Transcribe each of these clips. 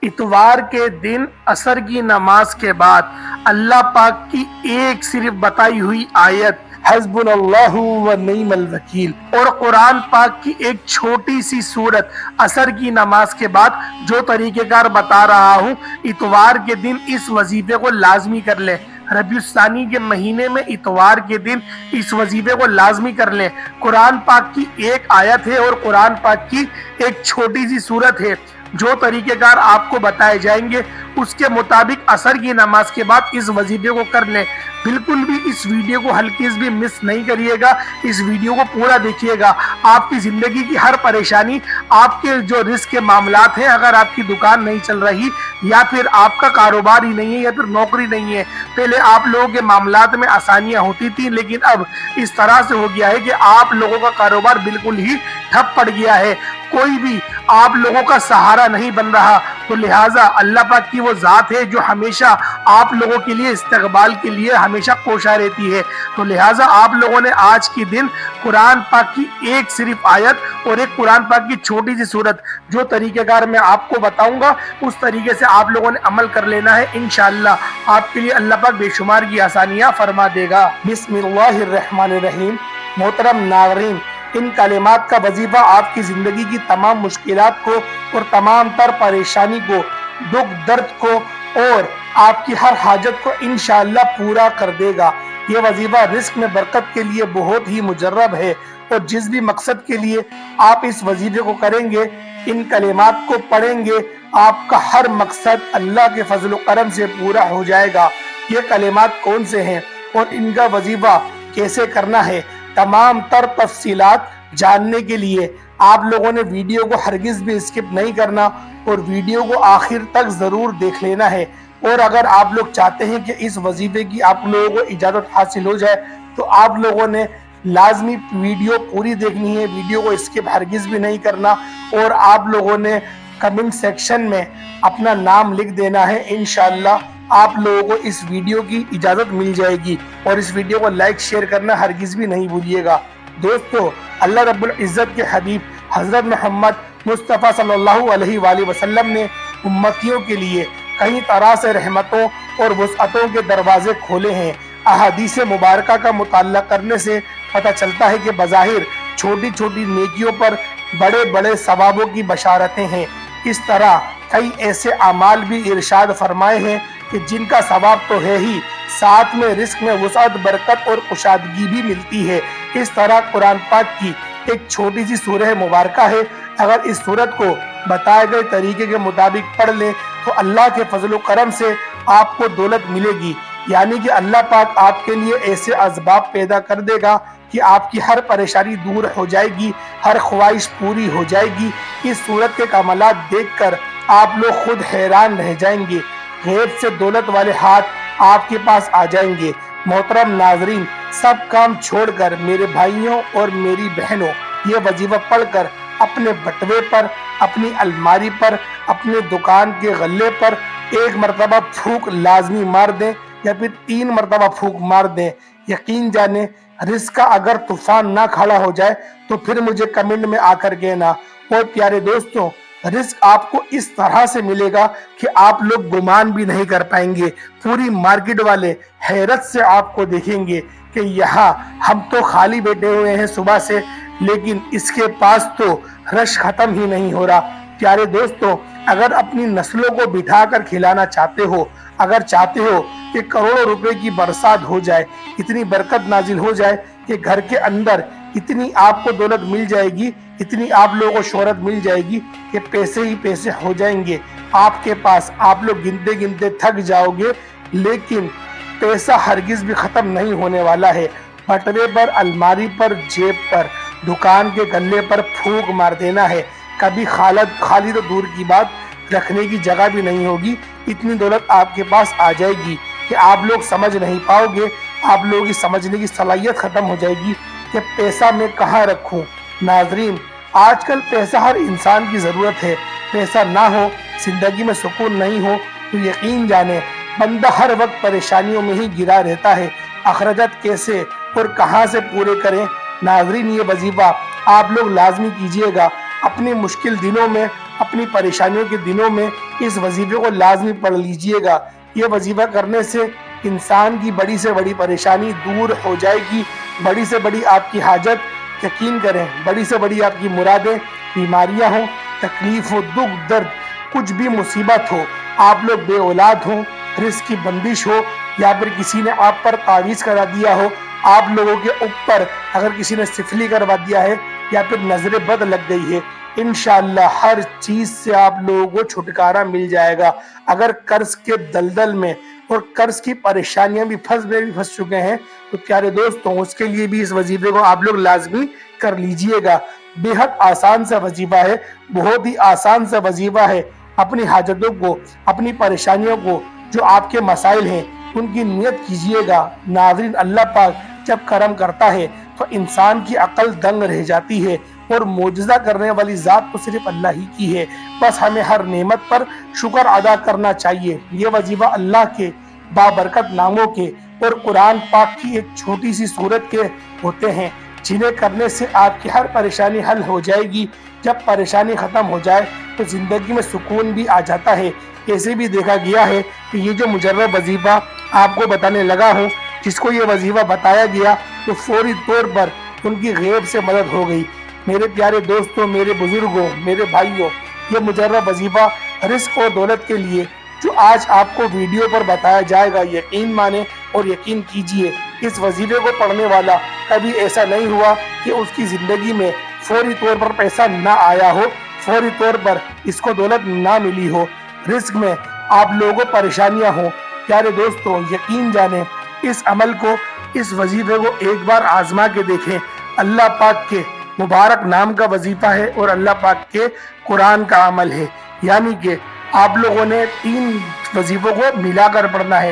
اتوار کے دن عصر کی نماز کے بعد اللہ پاک کی ایک صرف بتائی ہوئی آیت حسبنا اللہ و نعم الوکیل اور قرآن پاک کی ایک چھوٹی سی سورت عصر کی نماز کے بعد جو طریقہ کار بتا رہا ہوں، اتوار کے دن اس وظیفے کو لازمی کر لیں۔ ربیع الثانی کے مہینے میں اتوار کے دن اس وظیفے کو لازمی کر لیں۔ قرآن پاک کی ایک آیت ہے اور قرآن پاک کی ایک چھوٹی سی سورت ہے، جو طریقہ کار آپ کو بتائے جائیں گے اس کے مطابق عصر کی نماز کے بعد اس وظیفے کو کر لیں۔ بالکل بھی اس ویڈیو کو ہلکیز بھی مس نہیں کریے گا، اس ویڈیو کو پورا دیکھیے گا۔ آپ کی زندگی کی ہر پریشانی، آپ کے جو رزق کے معاملات ہیں، اگر آپ کی دکان نہیں چل رہی یا پھر آپ کا کاروبار ہی نہیں ہے یا پھر نوکری نہیں ہے، پہلے آپ لوگوں کے معاملات میں آسانیاں ہوتی تھی، لیکن اب اس طرح سے ہو گیا ہے کہ آپ لوگوں کا کاروبار بالکل ہی ٹھپ پڑ گیا ہے، کوئی بھی آپ لوگوں کا سہارا نہیں بن رہا۔ تو لہٰذا اللہ پاک کی وہ ذات ہے جو ہمیشہ آپ لوگوں کے لیے استقبال کے لیے ہمیشہ کوشاں رہتی ہے۔ تو لہٰذا آپ لوگوں نے آج کی دن قرآن پاک کی ایک صرف آیت اور ایک قرآن پاک کی چھوٹی سی سورت جو طریقہ کار میں آپ کو بتاؤں گا اس طریقے سے آپ لوگوں نے عمل کر لینا ہے۔ انشاءاللہ آپ کے لیے اللہ پاک بے شمار کی آسانیاں فرما دے گا۔ بسم اللہ الرحمن الرحیم۔ محترم ناظرین، ان کلمات کا وظیفہ آپ کی زندگی کی تمام مشکلات کو اور تمام تر پریشانی کو، دکھ درد کو اور آپ کی ہر حاجت کو انشاءاللہ پورا کر دے گا۔ یہ وظیفہ رزق میں برکت کے لیے بہت ہی مجرب ہے، اور جس بھی مقصد کے لیے آپ اس وظیفے کو کریں گے، ان کلمات کو پڑھیں گے، آپ کا ہر مقصد اللہ کے فضل و کرم سے پورا ہو جائے گا۔ یہ کلمات کون سے ہیں اور ان کا وظیفہ کیسے کرنا ہے، تمام تر تفصیلات جاننے کے لیے آپ لوگوں نے ویڈیو کو ہرگز بھی اسکپ نہیں کرنا اور ویڈیو کو آخر تک ضرور دیکھ لینا ہے۔ اور اگر آپ لوگ چاہتے ہیں کہ اس وظیفے کی آپ لوگوں کو اجازت حاصل ہو جائے تو آپ لوگوں نے لازمی ویڈیو پوری دیکھنی ہے، ویڈیو کو اسکپ ہرگز بھی نہیں کرنا، اور آپ لوگوں نے کمنٹ سیکشن میں اپنا نام لکھ دینا ہے۔ انشاءاللہ آپ لوگوں کو اس ویڈیو کی اجازت مل جائے گی، اور اس ویڈیو کو لائک شیئر کرنا ہرگز بھی نہیں بھولیے گا۔ دوستو، اللہ رب العزت کے حبیب حضرت محمد مصطفیٰ صلی اللہ علیہ وآلہ وسلم نے امتیوں کے لیے کئی طرح سے رحمتوں اور وسعتوں کے دروازے کھولے ہیں۔ احادیث مبارکہ کا مطالعہ کرنے سے پتہ چلتا ہے کہ بظاہر چھوٹی چھوٹی نیکیوں پر بڑے بڑے ثوابوں کی بشارتیں ہیں۔ اس طرح کئی ایسے اعمال بھی ارشاد فرمائے ہیں کہ جن کا ثواب تو ہے ہی، ساتھ میں رزق میں وسعت، برکت اور کشادگی بھی ملتی ہے۔ اس طرح قرآن پاک کی ایک چھوٹی سی سورہ مبارکہ ہے، اگر اس سورت کو بتائے گئے طریقے کے مطابق پڑھ لیں تو اللہ کے فضل و کرم سے آپ کو دولت ملے گی، یعنی کہ اللہ پاک آپ کے لیے ایسے اسباب پیدا کر دے گا کہ آپ کی ہر پریشانی دور ہو جائے گی، ہر خواہش پوری ہو جائے گی۔ اس سورت کے کمالات دیکھ کر آپ لوگ خود حیران رہ جائیں گے، غیب سے دولت والے ہاتھ آپ کے پاس آ جائیں گے۔ محترم ناظرین، سب کام چھوڑ کر میرے بھائیوں اور میری بہنوں یہ وظیفہ پڑھ کر اپنے بٹوے پر، اپنی الماری پر، اپنے دکان کے غلے پر ایک مرتبہ پھونک لازمی مار دیں یا پھر 3 مرتبہ پھونک مار دیں۔ یقین جانیں، رزق کا اگر طوفان نہ کھڑا ہو جائے تو پھر مجھے کمنٹ میں آ کر کہنا۔ اور پیارے دوستوں، رزق آپ کو اس طرح سے ملے گا کہ آپ لوگ گمان بھی نہیں کر پائیں گے۔ پوری مارکیٹ والے حیرت سے آپ کو دیکھیں گے کہ یہاں ہم تو خالی بیٹھے ہوئے ہیں صبح سے، لیکن اس کے پاس تو رش ختم ہی نہیں ہو رہا۔ پیارے دوستوں، اگر اپنی نسلوں کو بٹھا کر کھلانا چاہتے ہو، اگر چاہتے ہو کہ کروڑوں روپے کی برسات ہو جائے، اتنی برکت نازل ہو جائے کہ گھر کے اندر اتنی آپ کو دولت مل جائے گی، اتنی آپ لوگوں کو شہرت مل جائے گی کہ پیسے ہی پیسے ہو جائیں گے آپ کے پاس، آپ لوگ گنتے گنتے تھک جاؤ گے، لیکن پیسہ ہرگز بھی ختم نہیں ہونے والا ہے۔ بٹوے پر، الماری پر، جیب پر، دکان کے گلے پر پھونک مار دینا ہے، کبھی خالی تو دور کی بات، رکھنے کی جگہ بھی نہیں ہوگی، اتنی دولت آپ کے پاس آ جائے گی کہ آپ لوگ سمجھ نہیں پاؤ گے، آپ لوگوں کی سمجھنے کی صلاحیت ختم ہو جائے گی کہ پیسہ میں کہاں رکھوں۔ ناظرین، آج کل پیسہ ہر انسان کی ضرورت ہے، پیسہ نہ ہو، زندگی میں سکون نہیں ہو تو یقین جانیں بندہ ہر وقت پریشانیوں میں ہی گرا رہتا ہے۔ اخراجات کیسے اور کہاں سے پورے کریں؟ ناظرین، یہ وظیفہ آپ لوگ لازمی کیجئے گا۔ اپنے مشکل دنوں میں اپنی پریشانیوں کے دنوں میں اس وظیفے کو لازمی پڑھ لیجئے گا۔ یہ وظیفہ کرنے سے انسان کی بڑی سے بڑی پریشانی دور ہو جائے گی، بڑی سے بڑی آپ کی حاجت، یقین کریں بڑی سے بڑی آپ کی مرادیں، بیماریاں ہوں، تکلیف ہو، دکھ درد، کچھ بھی مصیبت ہو، آپ لوگ بے اولاد ہوں، رزق کی بندش ہو، یا پھر کسی نے آپ پر تعویذ کرا دیا ہو، آپ لوگوں کے اوپر اگر کسی نے سفلی کروا دیا ہے یا پھر نظر بد لگ گئی ہے، انشاءاللہ ہر چیز سے آپ لوگوں کو چھٹکارا مل جائے گا۔ اگر قرض کے دلدل میں اور قرض کی پریشانیاں بھی پھنس چکے ہیں تو پیارے دوستوں اس کے لیے بھی اس وظیفے کو آپ لوگ لازمی کر لیجئے گا۔ بے حد آسان سا وظیفہ ہے، بہت ہی آسان سا وظیفہ ہے۔ اپنی حاجتوں کو، اپنی پریشانیوں کو، جو آپ کے مسائل ہیں ان کی نیت کیجئے گا۔ ناظرین، اللہ پاک جب کرم کرتا ہے تو انسان کی عقل دنگ رہ جاتی ہے، اور معجزہ کرنے والی ذات تو صرف اللہ ہی کی ہے۔ بس ہمیں ہر نعمت پر شکر ادا کرنا چاہیے۔ یہ وظیفہ اللہ کے بابرکت ناموں کے اور قرآن پاک کی ایک چھوٹی سی سورت کے ہوتے ہیں، جنہیں کرنے سے آپ کی ہر پریشانی حل ہو جائے گی۔ جب پریشانی ختم ہو جائے تو زندگی میں سکون بھی آ جاتا ہے۔ ایسے بھی دیکھا گیا ہے کہ یہ جو مجرب وظیفہ آپ کو بتانے لگا ہوں، جس کو یہ وظیفہ بتایا گیا تو فوری طور پر ان کی غیب سے مدد ہو گئی۔ میرے پیارے دوستوں، میرے بزرگوں، میرے بھائیوں، یہ مجرب وظیفہ رزق اور دولت کے لیے جو آج آپ کو ویڈیو پر بتایا جائے گا، یقین مانیں اور یقین کیجئے، اس وظیفے کو پڑھنے والا کبھی ایسا نہیں ہوا کہ اس کی زندگی میں فوری طور پر پیسہ نہ آیا ہو، فوری طور پر اس کو دولت نہ ملی ہو، رزق میں آپ لوگوں کو پریشانیاں ہوں۔ پیارے دوستوں، یقین جانیں، اس عمل کو، اس وظیفے کو ایک بار آزما کے دیکھیں۔ اللہ پاک کے مبارک نام کا وظیفہ ہے اور اللہ پاک کے قرآن کا عمل ہے، یعنی کہ آپ لوگوں نے 3 وظیفوں کو ملا کر پڑھنا ہے۔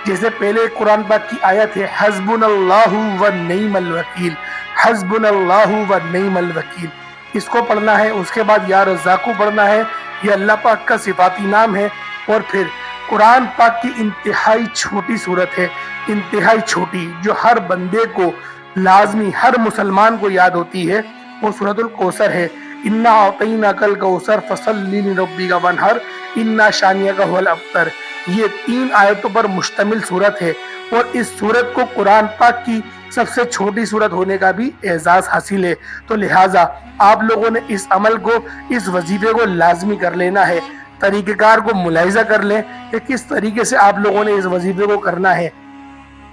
جیسے پہلے قرآن پاک کی آیت ہے، حسبنا اللہ و نعم الوکیل، حسبنا اللہ و نعم الوکیل، اس کو پڑھنا ہے۔ اس کے بعد یا رزاق پڑھنا ہے، یہ اللہ پاک کا صفاتی نام ہے۔ اور پھر قرآن پاک کی انتہائی چھوٹی صورت ہے، انتہائی چھوٹی، جو ہر بندے کو لازمی، ہر مسلمان کو یاد ہوتی ہے، وہ سورۃ الکوثر ہے۔ انا اعطیناک الکوثر فصلی لربک وانحر انا شانئک هو الابتر۔ یہ 3 آیتوں پر مشتمل صورت ہے، اور اس صورت کو قرآن پاک کی سب سے چھوٹی صورت ہونے کا بھی اعزاز حاصل ہے۔ تو لہٰذا آپ لوگوں نے اس عمل کو، اس وظیفے کو لازمی کر لینا ہے۔ طریقہ کار کو ملاحظہ کر لیں کہ کس طریقے سے آپ لوگوں نے اس وظیفے کو کرنا ہے۔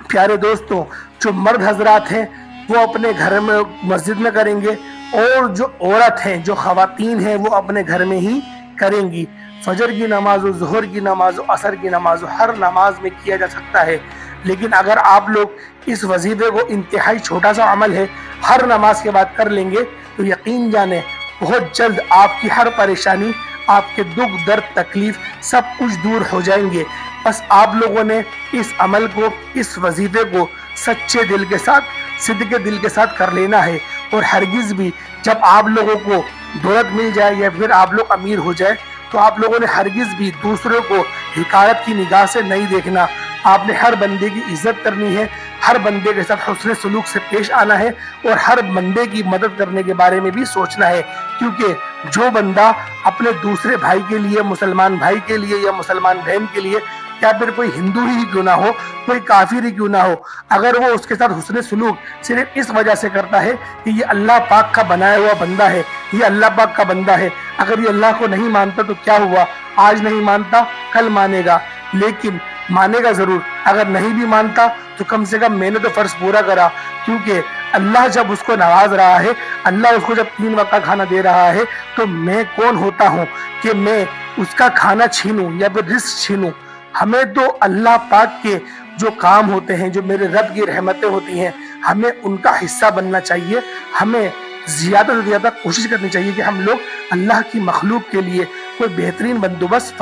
پیارے دوستوں، جو مرد حضرات ہیں وہ اپنے گھر میں مسجد میں کریں گے، اور جو عورت ہیں، جو خواتین ہیں، وہ اپنے گھر میں ہی کریں گی۔ فجر کی نماز و ظہر کی نماز و عصر کی نماز و ہر نماز میں کیا جا سکتا ہے، لیکن اگر آپ لوگ اس وظیفے کو، انتہائی چھوٹا سا عمل ہے، ہر نماز کے بعد کر لیں گے تو یقین جانیں بہت جلد آپ کی ہر پریشانی، آپ کے دکھ درد تکلیف سب کچھ دور ہو جائیں گے۔ بس آپ لوگوں نے اس عمل کو، اس وظیفے کو سچے دل کے ساتھ، صدق دل کے ساتھ کر لینا ہے، اور ہرگز بھی جب آپ لوگوں کو دولت مل جائے یا پھر آپ لوگ امیر ہو جائے تو آپ لوگوں نے ہرگز بھی دوسروں کو حقارت کی نگاہ سے نہیں دیکھنا۔ آپ نے ہر بندے کی عزت کرنی ہے، ہر بندے کے ساتھ حسن سلوک سے پیش آنا ہے، اور ہر بندے کی مدد کرنے کے بارے میں بھی سوچنا ہے، کیونکہ جو بندہ اپنے دوسرے بھائی کے لیے، مسلمان بھائی کے لیے یا مسلمان بہن کے لیے، یا پھر کوئی ہندو ہی کیوں نہ ہو، کوئی کافر ہی کیوں نہ ہو، اگر وہ اس کے ساتھ حسن سلوک صرف اس وجہ سے کرتا ہے کہ یہ اللہ پاک کا بنایا ہوا بندہ ہے، یہ اللہ پاک کا بندہ ہے، اگر یہ اللہ کو نہیں مانتا تو کیا ہوا، آج نہیں مانتا کل مانے گا، لیکن مانے گا ضرور۔ اگر نہیں بھی مانتا تو کم سے کم میں نے تو فرض پورا کرا، کیونکہ اللہ جب اس کو نواز رہا ہے، اللہ اس کو جب 3 وقت کا کھانا دے رہا ہے، تو میں کون ہوتا ہوں کہ میں اس کا کھانا چھینوں یا پھر رزق چھینوں۔ ہمیں تو اللہ پاک کے جو کام ہوتے ہیں، جو میرے رب کی رحمتیں ہوتی ہیں، ہمیں ان کا حصہ بننا چاہیے۔ ہمیں زیادہ سے زیادہ کوشش کرنی چاہیے کہ ہم لوگ اللہ کی مخلوق کے لیے کوئی بہترین بندوبست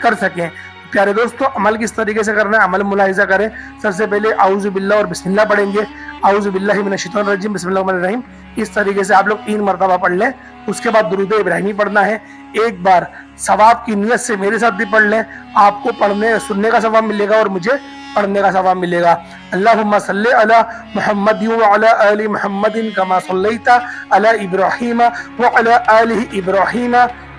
کر سکیں۔ پیارے دوستو، عمل کس طریقے سے کرنا ہے، عمل ملاحظہ کریں۔ سب سے پہلے اعوذ باللہ اور بسم اللہ پڑھیں گے، اعوذ باللہ من الشیطان الرجیم، بسم اللہ الرحمن الرحیم، اس طریقے سے آپ لوگ 3 مرتبہ پڑھ لیں۔ اس کے بعد درود ابراہیمی پڑھنا ہے، ایک بار ثواب کی نیت سے میرے ساتھ بھی پڑھ لیں، آپ کو پڑھنے سننے کا ثواب ملے گا اور مجھے پڑھنے کا ثواب ملے گا۔ اللہم صلی علی محمد وعلی آل محمد کما صلیت علی ابراہیم وعلی آل ابراہیم